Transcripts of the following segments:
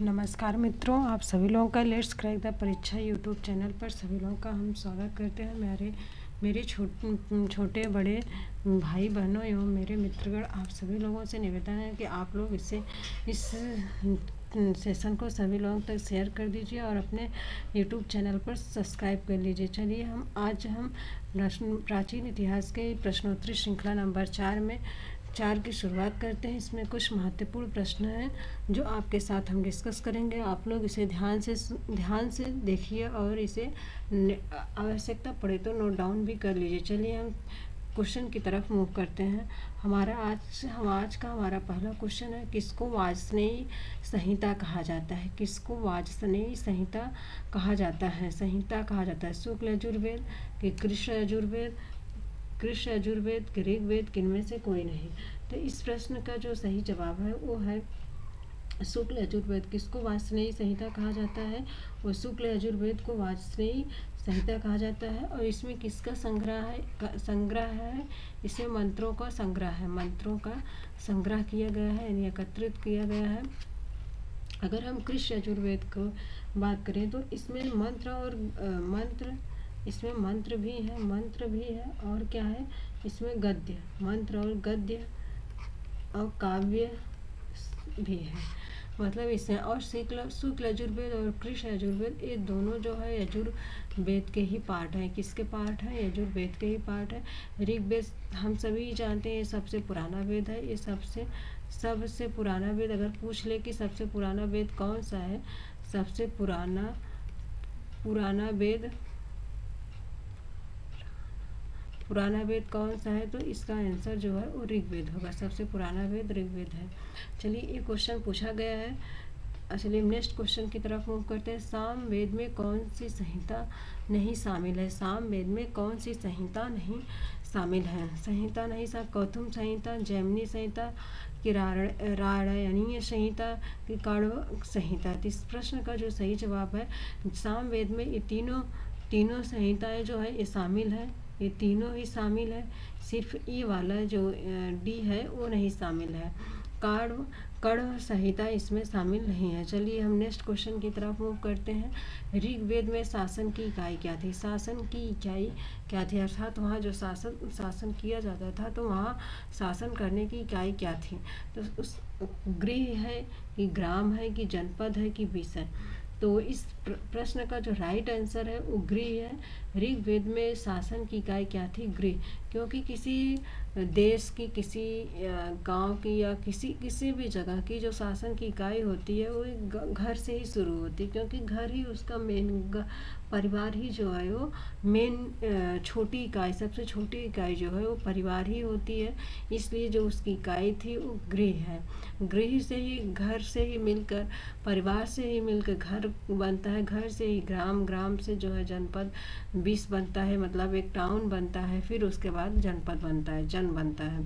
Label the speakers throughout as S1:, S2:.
S1: नमस्कार मित्रों, आप सभी लोगों का लेट्स क्रैक द परीक्षा यूट्यूब चैनल पर सभी लोगों का हम स्वागत करते हैं। मेरे छोटे बड़े भाई बहनों एवं मेरे मित्रगण, आप सभी लोगों से निवेदन है कि आप लोग इस सेशन को सभी लोगों तक शेयर कर दीजिए और अपने यूट्यूब चैनल पर सब्सक्राइब कर लीजिए। चलिए हम प्राचीन इतिहास के प्रश्नोत्तरी श्रृंखला नंबर 4 की शुरुआत करते हैं। इसमें कुछ महत्वपूर्ण प्रश्न हैं जो आपके साथ हम डिस्कस करेंगे। आप लोग इसे ध्यान से देखिए और इसे आवश्यकता पड़े तो नोट डाउन भी कर लीजिए। चलिए हम क्वेश्चन की तरफ मूव करते हैं। आज का हमारा पहला क्वेश्चन है, किसको वाजस्नेयी संहिता कहा जाता है? किसको वाजस्नेयी संहिता कहा जाता है? शुक्ल यजुर्वेद कि कृष्ण यजुर्वेद कि ऋग्वेद, किनमें से कोई नहीं। तो इस प्रश्न का जो सही जवाब है वो है शुक्ल यजुर्वेद। किसको वाजस्नेयी संहिता कहा जाता है? वो शुक्ल यजुर्वेद को वाजस्नेयी संहिता कहा जाता है। और इसमें किसका संग्रह है? इसमें मंत्रों का संग्रह किया गया है, यानी एकत्रित किया गया है। अगर हम कृष्ण यजुर्वेद को बात करें तो इसमें इसमें मंत्र भी है और क्या है, इसमें मंत्र और गद्य और काव्य भी है। मतलब इसमें और शुक्ल यजुर्वेद और कृष्ण यजुर्वेद, ये दोनों जो है यजुर्वेद के ही पार्ट हैं। किसके पार्ट हैं? यजुर्वेद के ही पार्ट है। ऋग्वेद हम सभी जानते हैं, ये सबसे पुराना वेद है। ये सबसे पुराना वेद अगर पूछ ले कि सबसे पुराना वेद कौन सा है, सबसे पुराना वेद कौन सा है, तो इसका आंसर जो है वो ऋग्वेद होगा। सबसे पुराना वेद ऋग्वेद है। चलिए ये क्वेश्चन पूछा गया है। चलिए नेक्स्ट क्वेश्चन की तरफ मूव करते हैं। साम वेद में कौन सी संहिता नहीं शामिल है? साम वेद में कौन सी संहिता नहीं शामिल है? कौथुम संहिता, जैमिनी संहिता कि राणायणीय संहिता कि काण्व संहिता। तो इस प्रश्न का जो सही जवाब है, साम वेद में ये तीनों संहिताएं जो है ये शामिल है। ये तीनों ही शामिल है। सिर्फ ई वाला जो डी है वो नहीं शामिल है। कण्व संहिता इसमें शामिल नहीं है। चलिए हम नेक्स्ट क्वेश्चन की तरफ मूव करते हैं। ऋग्वेद में शासन की इकाई क्या थी? अर्थात वहाँ जो शासन किया जाता था तो वहाँ शासन करने की इकाई क्या थी? तो उस गृह है कि ग्राम है कि जनपद है कि विषय। तो इस प्रश्न का जो राइट आंसर है वो गृह है। ऋग्वेद में शासन की इकाई क्या थी? गृह। क्योंकि किसी देश की, किसी गांव की या किसी भी जगह की जो शासन की इकाई होती है वो घर से ही शुरू होती है। क्योंकि घर ही उसका परिवार ही जो है वो सबसे छोटी इकाई जो है वो परिवार ही होती है। इसलिए जो उसकी इकाई थी वो गृह है। गृह से ही, घर से ही मिलकर, परिवार से ही मिलकर घर बनता है। घर से ही ग्राम, ग्राम से जो है जनपद, विश्व बनता है, मतलब एक टाउन बनता है। फिर उसके बाद जनपद बनता है, जन बनता है।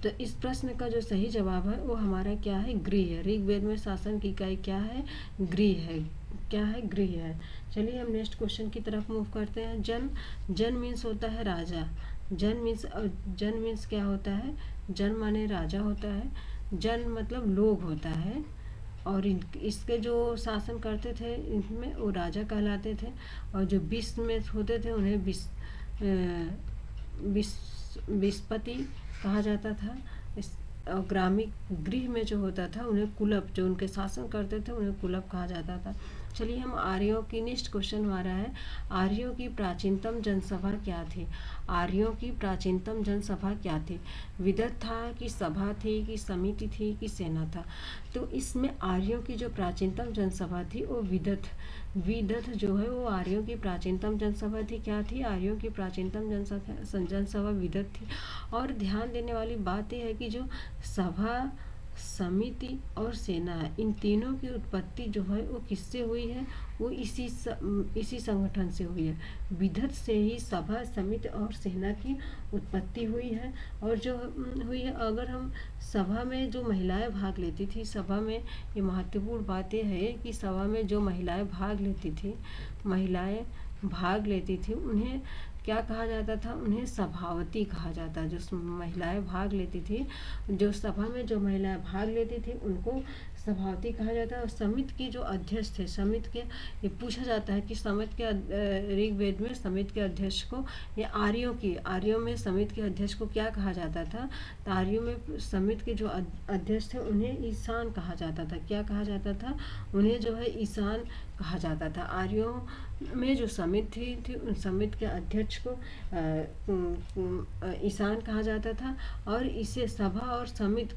S1: तो इस प्रश्न का जो सही जवाब है वो हमारा क्या है? गृह है। ऋग्वेद में शासन की इकाई क्या है? गृह है। क्या है? गृह है। चलिए हम नेक्स्ट क्वेश्चन की तरफ मूव करते हैं। जन मीन्स होता है राजा। जन मीन्स क्या होता है? जन माने राजा होता है। जन मतलब लोग होता है। और इसके जो शासन करते थे इनमें वो राजा कहलाते थे। और जो विश्व में होते थे उन्हें विस्पति कहा जाता था। और ग्रामीण गृह में जो होता था उन्हें कुलप, जो उनके शासन करते थे उन्हें कुलप कहा जाता था। चलिए हम आर्यों की, नेक्स्ट क्वेश्चन हमारा है, आर्यों की प्राचीनतम जनसभा क्या थी? आर्यों की प्राचीनतम जनसभा क्या थी? विदत था कि सभा थी कि समिति थी कि सेना था? तो इसमें आर्यों की जो प्राचीनतम जनसभा थी वो विदत जो है वो आर्यों की प्राचीनतम जनसभा थी। क्या थी? आर्यों की प्राचीनतम जनसभा विदत थी। और ध्यान देने वाली बात यह है कि जो सभा, समिति और सेना है, इन तीनों की उत्पत्ति जो है वो किससे हुई है? वो इसी संगठन से हुई है। विदत से ही सभा, समिति और सेना की उत्पत्ति हुई है। और जो हुई है, अगर हम सभा में जो महिलाएं भाग लेती थी, सभा में ये महत्वपूर्ण बात यह है कि सभा में जो महिलाएं भाग लेती थी उन्हें क्या कहा जाता था? उन्हें सभावती कहा जाता। जो महिलाएं भाग लेती थी, जो सभा में जो महिलाएं भाग लेती थी उनको सभापति कहा जाता है। और समिति के जो अध्यक्ष थे, समिति के, ये पूछा जाता है कि समिति के ऋग्वेद में समिति के अध्यक्ष को, ये आर्यों में समिति के अध्यक्ष को क्या कहा जाता था? तो आर्यों में समिति के जो अध्यक्ष थे उन्हें ईशान कहा जाता था। क्या कहा जाता था? उन्हें जो है ईशान कहा जाता था। आर्यों में जो समिति थी उन समिति के अध्यक्ष को ईशान कहा जाता था। और इसे सभा और समिति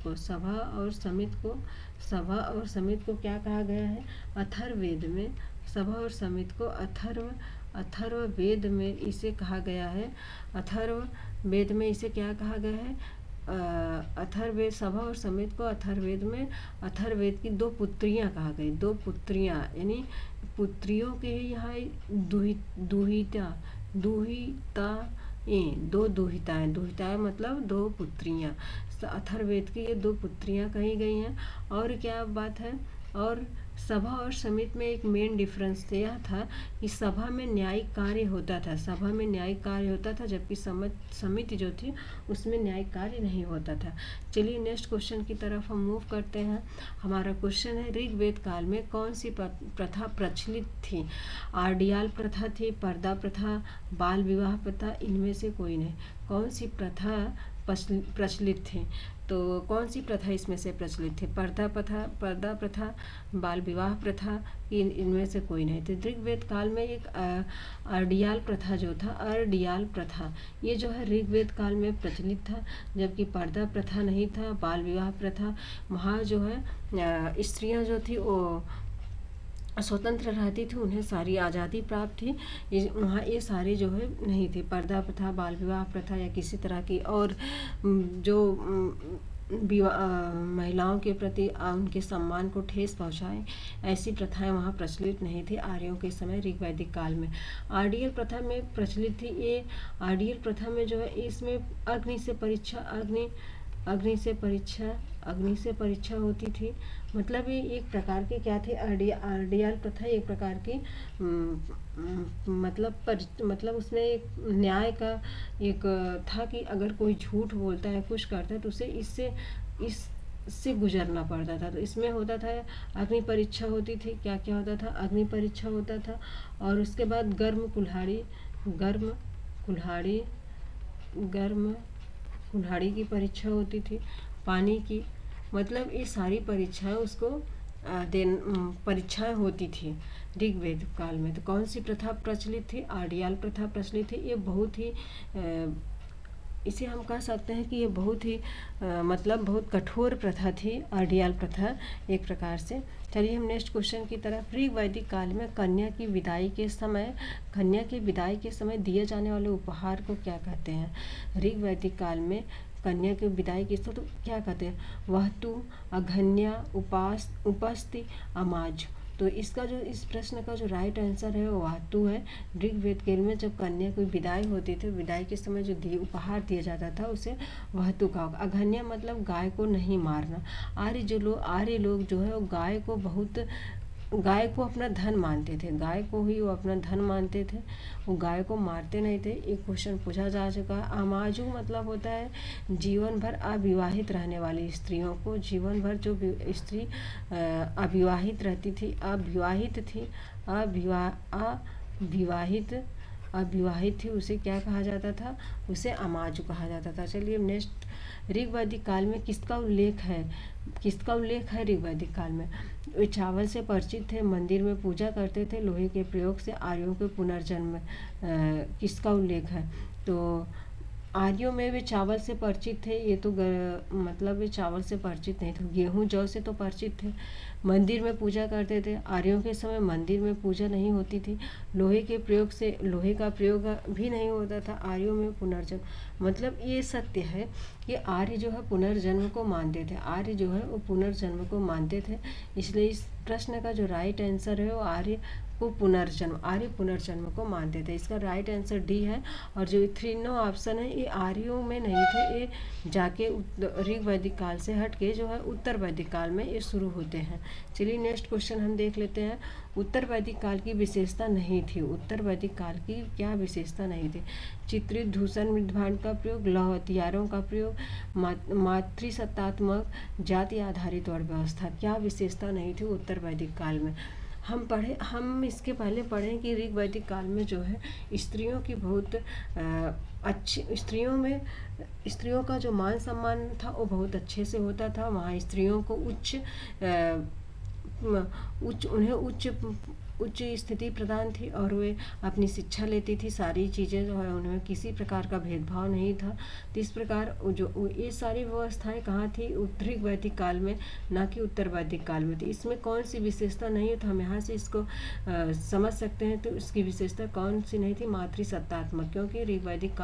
S1: को क्या कहा गया है? अथर्ववेद में सभा और समिति को अथर्ववेद में इसे कहा गया है। अथर्ववेद में इसे क्या कहा गया है? अथर्ववेद, सभा और समिति को अथर्ववेद में अथर्ववेद की 2 पुत्रियां कहा गई। 2 पुत्रियां यानी पुत्रियों के यहाँ दुहिताएं मतलब 2 पुत्रियां। अथर्ववेद की ये 2 पुत्रियां कही गई हैं। और क्या बात है? और सभा और समिति में एक मेन डिफरेंस यह था कि सभा में न्यायिक कार्य होता था, जबकि समिति जो थी उसमें न्यायिक कार्य नहीं होता था। चलिए नेक्स्ट क्वेश्चन की तरफ हम मूव करते हैं। हमारा क्वेश्चन है, ऋग्वेद काल में कौन सी प्रथा प्रचलित थी? आर्डियाल प्रथा थी, पर्दा प्रथा, बाल विवाह प्रथा, इनमें से कोई नहीं। कौन सी प्रथा प्रचलित थी? तो कौन सी प्रथा इसमें से प्रचलित थी? पर्दा प्रथा, बाल विवाह प्रथा, इनमें से कोई नहीं थी। ऋग्वेद काल में एक अर्डियाल प्रथा जो था, अर्डियाल प्रथा ये जो है ऋग्वेद काल में प्रचलित था, जबकि पर्दा प्रथा नहीं था, बाल विवाह प्रथा। वहाँ जो है स्त्रियाँ जो थी वो स्वतंत्र रहती थी, उन्हें सारी आज़ादी प्राप्त थी। वहाँ ये सारे जो है नहीं थे, पर्दा प्रथा, बाल विवाह प्रथा या किसी तरह की और जो महिलाओं के प्रति उनके सम्मान को ठेस पहुँचाए, ऐसी प्रथाएं वहाँ प्रचलित नहीं थी आर्यों के समय ऋग्वैदिक काल में। आर्डियल प्रथा में प्रचलित थी। ये आर्डियल प्रथा में जो है इसमें अग्नि से परीक्षा होती थी। मतलब ये एक प्रकार की क्या थी? आर्डियाल प्रथा एक प्रकार की मतलब उसमें एक न्याय का एक था कि अगर कोई झूठ बोलता है, कुछ करता है, तो उसे इससे गुजरना पड़ता था। तो इसमें होता था अग्नि परीक्षा होती थी। क्या क्या होता था? अग्नि परीक्षा होता था। और उसके बाद गर्म कुल्हाड़ी की परीक्षा होती थी, पानी की। मतलब ये सारी परीक्षाएं परीक्षाएं होती थी ऋग्वेद काल में। तो कौन सी प्रथा प्रचलित थी? आर्डियाल प्रथा प्रचलित थी। ये बहुत ही इसे हम कह सकते हैं कि ये बहुत ही मतलब बहुत कठोर प्रथा थी, आर्डियाल प्रथा एक प्रकार से। चलिए हम नेक्स्ट क्वेश्चन की तरफ। ऋग्वैदिक काल में कन्या की विदाई के समय दिए जाने वाले उपहार को क्या कहते हैं? ऋग्वैदिक काल में कन्या की विदाई की तो क्या कहते हैं? वहतु, अघन्या, उपस्ति, अमाज। तो इसका जो इस प्रश्न का जो राइट आंसर है वो वहतु है। ऋग्वेद काल में जब कन्या की विदाई होती थी, विदाई के समय जो उपहार दिया जाता था उसे वहतु कहा। अघन्या मतलब गाय को नहीं मारना। आर्य लोग जो है वो गाय को अपना धन मानते थे, गाय को ही वो अपना धन मानते थे, वो गाय को मारते नहीं थे। एक क्वेश्चन पूछा जा चुका है। अमाजु मतलब होता है जीवन भर अविवाहित रहने वाली स्त्रियों को। जीवन भर जो स्त्री अविवाहित रहती थी, अविवाहित थी, उसे क्या कहा जाता था? उसे अमाजु कहा जाता था। चलिए नेक्स्ट। ऋग्वैदिक काल में किसका उल्लेख है ऋग्वैदिक काल में? वे चावल से परिचित थे, मंदिर में पूजा करते थे, लोहे के प्रयोग से आर्यों के पुनर्जन्म किसका उल्लेख है? तो आर्यों में वे चावल से परिचित थे। ये तो मतलब वे चावल से परिचित नहीं थे, गेहूं जौ से तो परिचित थे। मंदिर में पूजा करते थे। आर्यों के समय मंदिर में पूजा नहीं होती थी। लोहे का प्रयोग भी नहीं होता था। आर्यों में पुनर्जन्म मतलब ये सत्य है कि आर्य जो है पुनर्जन्म को मानते थे। इसलिए इस प्रश्न का जो राइट आंसर है वो आर्य को पुनर्जन्म, आर्य पुनर्जन्म को मानते थे। इसका राइट आंसर डी है। और जो तीनों ऑप्शन है ये आर्यों में नहीं थे, ये जाके ऋग वैदिक काल से हट के जो है उत्तर वैदिक काल में ये शुरू होते हैं। चलिए नेक्स्ट क्वेश्चन हम देख लेते हैं। उत्तर वैदिक काल की विशेषता नहीं थी, उत्तर वैदिक काल की क्या विशेषता नहीं थी? चित्रित धूषण मृदभांड का प्रयोग, लौह हथियारों का प्रयोग, मातृसत्तात्मक जाति आधारित और व्यवस्था, क्या विशेषता नहीं थी उत्तर वैदिक काल में? हम इसके पहले पढ़ें कि ऋग वैदिक काल में जो है स्त्रियों की बहुत अच्छी, स्त्रियों का जो मान सम्मान था वो बहुत अच्छे से होता था। वहाँ स्त्रियों को उच्च स्थिति प्रदान थी और वे अपनी शिक्षा लेती थी। सारी चीज़ें जो है उनमें किसी प्रकार का भेदभाव नहीं था। तो इस प्रकार जो ये सारी व्यवस्थाएं कहाँ थी? ऋग वैदिक काल में, ना कि उत्तर वैदिक काल में थी। इसमें कौन सी विशेषता नहीं है? तो हम यहाँ से इसको समझ सकते हैं। तो इसकी विशेषता कौन सी नहीं थी? मातृसत्तात्मक, क्योंकि ऋग वैदिक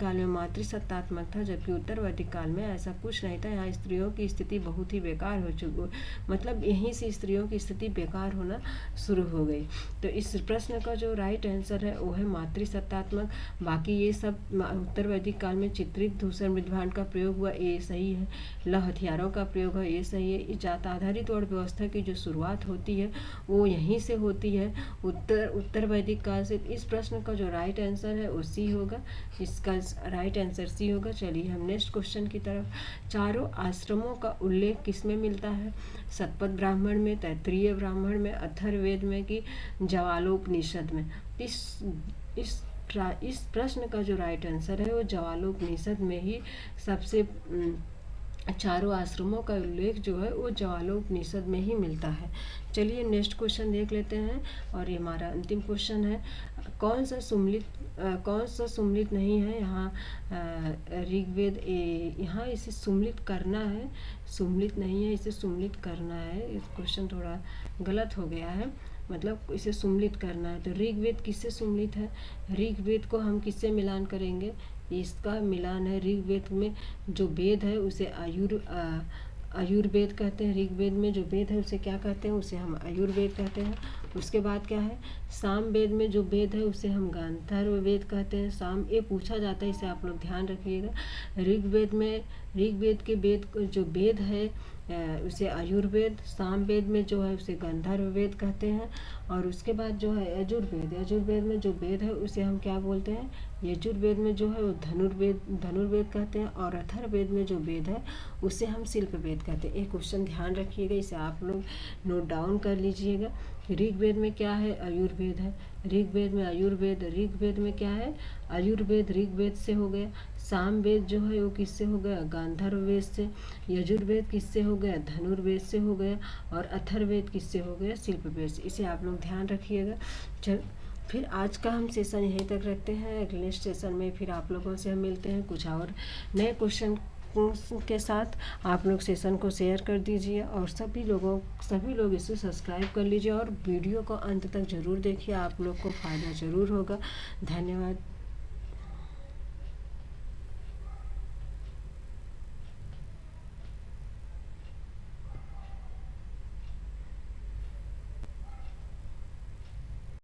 S1: काल में मातृसत्तात्मक था, जबकि उत्तर वैदिक काल में ऐसा कुछ नहीं था। यहाँ स्त्रियों की स्थिति बहुत ही बेकार हो चुकी, मतलब यहीं से स्त्रियों की स्थिति बेकार होना शुरू हो गई। तो इस प्रश्न का जो राइट आंसर है वो है मातृसत्तात्मक। बाकी ये सब उत्तर वैदिक काल में चित्रित धूषण मृदभांड का प्रयोग हुआ, ये सही है। लौह हथियारों का प्रयोग है, ये सही है। जात आधारित और व्यवस्था की जो शुरुआत होती है वो यहीं से होती है, उत्तर वैदिक काल से। इस प्रश्न का जो राइट आंसर है वो सी होगा, इसका राइट आंसर सी होगा। चलिए हम नेक्स्ट क्वेश्चन की तरफ। चारों आश्रमों का उल्लेख किसमें मिलता है? शतपथ ब्राह्मण में, तैत्तिरीय ब्राह्मण में, अथर्ववेद में कि ज्वालोपनिषद में? इस प्रश्न का जो राइट आंसर है वो ज्वालोपनिषद में ही सबसे चारों आश्रमों का उल्लेख जो है वो ज्वालोपनिषद में ही मिलता है। चलिए नेक्स्ट क्वेश्चन देख लेते हैं और ये हमारा अंतिम क्वेश्चन है। कौन सा सुम्मिलित नहीं है? यहाँ ऋग्वेद, यहाँ इसे सुम्मिलित करना है, सुम्मिलित नहीं है, इसे सुम्मिलित करना है। इस क्वेश्चन थोड़ा गलत हो गया है, मतलब इसे सुम्मिलित करना है। तो ऋग्वेद किससे सुम्मिलित है? ऋग्वेद को हम किससे मिलान करेंगे? इसका मिलान है, ऋग्वेद में जो वेद है उसे आयुर्वेद कहते हैं। ऋग्वेद में जो वेद है उसे क्या कहते हैं? उसे हम आयुर्वेद कहते हैं। उसके बाद क्या है? सामवेद में जो वेद है उसे हम गांधर्व वेद कहते हैं। ये पूछा जाता है, इसे आप लोग ध्यान रखिएगा। ऋग्वेद के जो वेद है उसे आयुर्वेद, सामवेद में जो है उसे गंधर्व वेद कहते हैं। और उसके बाद जो है यजुर्वेद में जो वेद है उसे हम क्या बोलते हैं? यजुर्वेद में जो है वो धनुर्वेद कहते हैं। और अथर्ववेद में जो वेद है उसे हम शिल्प वेद कहते हैं। एक क्वेश्चन ध्यान रखिएगा, इसे आप लोग नोट डाउन कर लीजिएगा। ऋग्वेद में क्या है? आयुर्वेद है। ऋग्वेद में आयुर्वेद, ऋग्वेद में क्या है? आयुर्वेद ऋग्वेद से हो गया। सामवेद जो है वो किससे हो गया? गांधर्व वेद से। यजुर्वेद किससे हो गया? धनुर्वेद से हो गया। और अथर्ववेद किससे हो गया? शिल्प वेद से। इसे आप लोग ध्यान रखिएगा। फिर आज का हम सेशन यहीं तक रखते हैं। अगले सेशन में फिर आप लोगों से हम मिलते हैं कुछ और नए क्वेश्चन के साथ। आप लोग सेशन को शेयर कर दीजिए और सभी लोग इसे सब्सक्राइब कर लीजिए और वीडियो को अंत तक ज़रूर देखिए, आप लोग को फ़ायदा ज़रूर होगा। धन्यवाद।